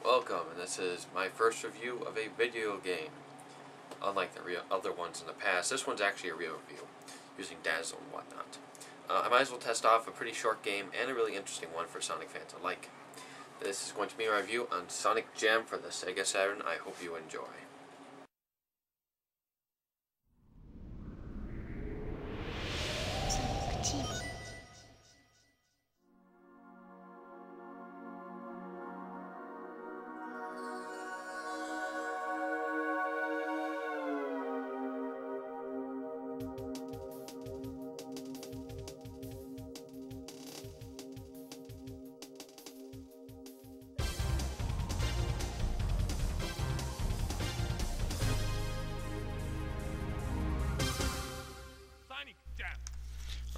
Welcome, and this is my first review of a video game. Unlike the other ones in the past, this one's actually a real review, using Dazzle and whatnot. I might as well test off a pretty short game and a really interesting one for Sonic fans alike. This is going to be a review on Sonic Jam for the Sega Saturn. I hope you enjoy.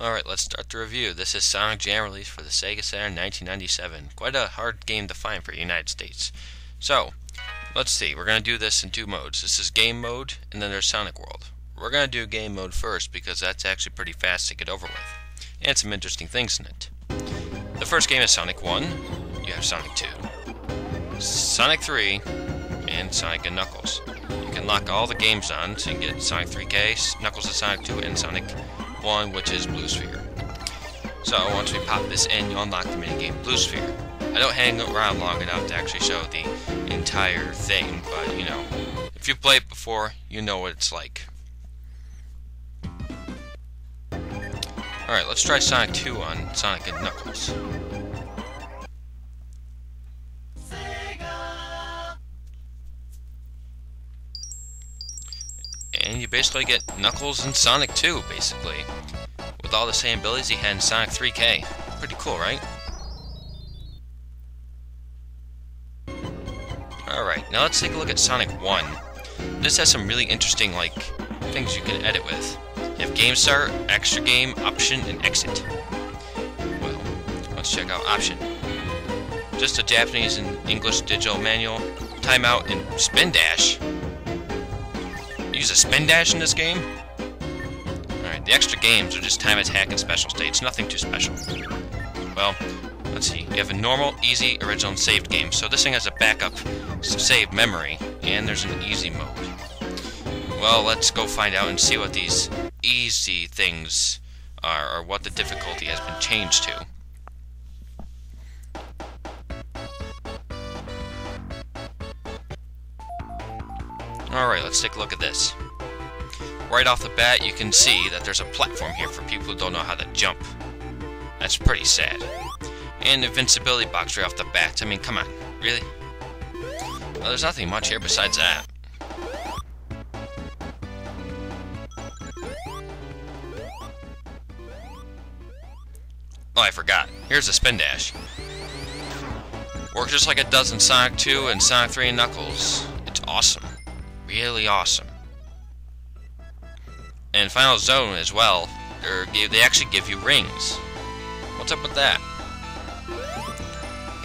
Alright, let's start the review. This is Sonic Jam, released for the Sega Saturn 1997. Quite a hard game to find for the United States. So, let's see. We're going to do this in two modes. This is game mode, and then there's Sonic World. We're going to do game mode first because that's actually pretty fast to get over with. And some interesting things in it. The first game is Sonic 1. You have Sonic 2. Sonic 3, and Sonic and Knuckles. You can lock all the games on, so you can get Sonic 3K, Knuckles and Sonic 2, and Sonic 1, which is Blue Sphere. So once we pop this in, you unlock the minigame Blue Sphere. I don't hang around long enough to actually show the entire thing, but you know, if you've played before, you know what it's like. Alright, let's try Sonic 2 on Sonic and Knuckles. And you basically get Knuckles and Sonic 2, basically, with all the same abilities he had in Sonic 3K. Pretty cool, right? Alright, now let's take a look at Sonic 1. This has some really interesting, things you can edit with. You have Game Start, Extra Game, Option, and Exit. Well, let's check out Option. Just a Japanese and English digital manual, Timeout, and Spin Dash. Use a spin dash in this game? Alright, the extra games are just time attack and special states, nothing too special. Well, let's see. You have a normal, easy, original, and saved game. So this thing has a backup save memory, and there's an easy mode. Well, let's go find out and see what these easy things are, or what the difficulty has been changed to. Alright, let's take a look at this. Right off the bat, you can see that there's a platform here for people who don't know how to jump. That's pretty sad. And invincibility box right off the bat. I mean, come on, really? Well, there's nothing much here besides that. Oh, I forgot. Here's a spin dash. Works just like it does in Sonic 2 and Sonic 3 and Knuckles. It's awesome. Really awesome. And Final Zone as well, they actually give you rings. What's up with that?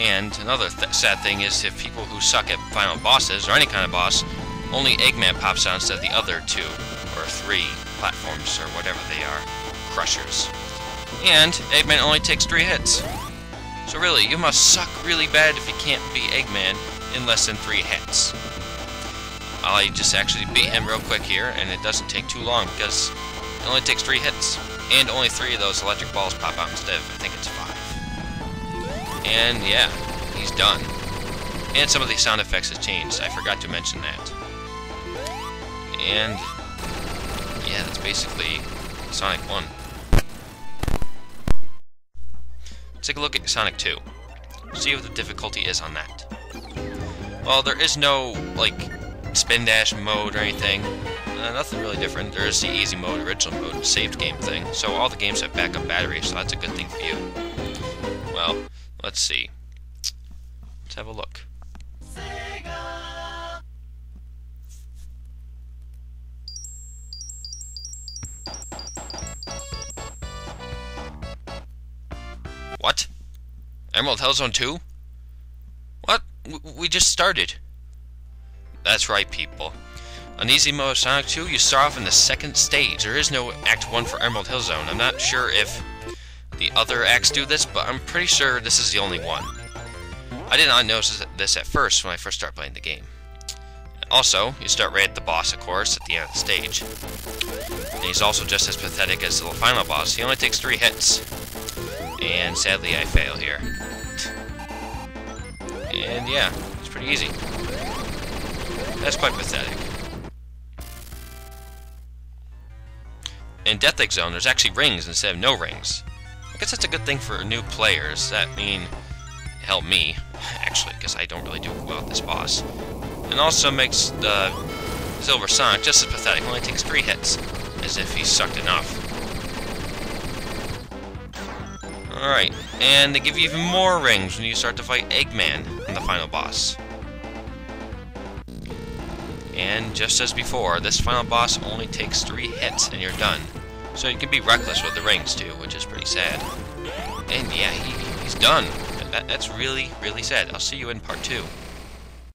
And another sad thing is if people who suck at final bosses, or any kind of boss, only Eggman pops out instead of the other two, or three platforms, or whatever they are, crushers. And Eggman only takes 3 hits. So really, you must suck really bad if you can't beat Eggman in less than 3 hits. I just actually beat him real quick here, and it doesn't take too long because it only takes 3 hits. And only 3 of those electric balls pop out instead of, I think it's 5. And yeah, he's done. And some of the sound effects have changed. I forgot to mention that. And yeah, that's basically Sonic 1. Let's take a look at Sonic 2. See what the difficulty is on that. Well, there is no, spin dash mode or anything. Nothing really different. There is the easy mode, original mode, saved game thing. So all the games have backup batteries, so that's a good thing for you. Well, let's see. Let's have a look. Sega. What? Emerald Hill Zone 2? What? We just started. That's right, people. On easy mode of Sonic 2, you start off in the second stage. There is no Act 1 for Emerald Hill Zone. I'm not sure if the other acts do this, but I'm pretty sure this is the only one. I did not notice this at first when I first started playing the game. Also, you start right at the boss, of course, at the end of the stage. And he's also just as pathetic as the final boss. He only takes 3 hits. And sadly, I fail here. And yeah, it's pretty easy. That's quite pathetic. In Death Egg Zone, there's actually rings instead of no rings. I guess that's a good thing for new players. That help me, actually, because I don't really do well at this boss. And also makes the Silver Sonic just as pathetic. Only takes 3 hits, as if he sucked enough. Alright, and they give you even more rings when you start to fight Eggman in the final boss. And just as before, this final boss only takes 3 hits and you're done. So you can be reckless with the rings too, which is pretty sad. And yeah, he's done. That's really, really sad. I'll see you in part 2.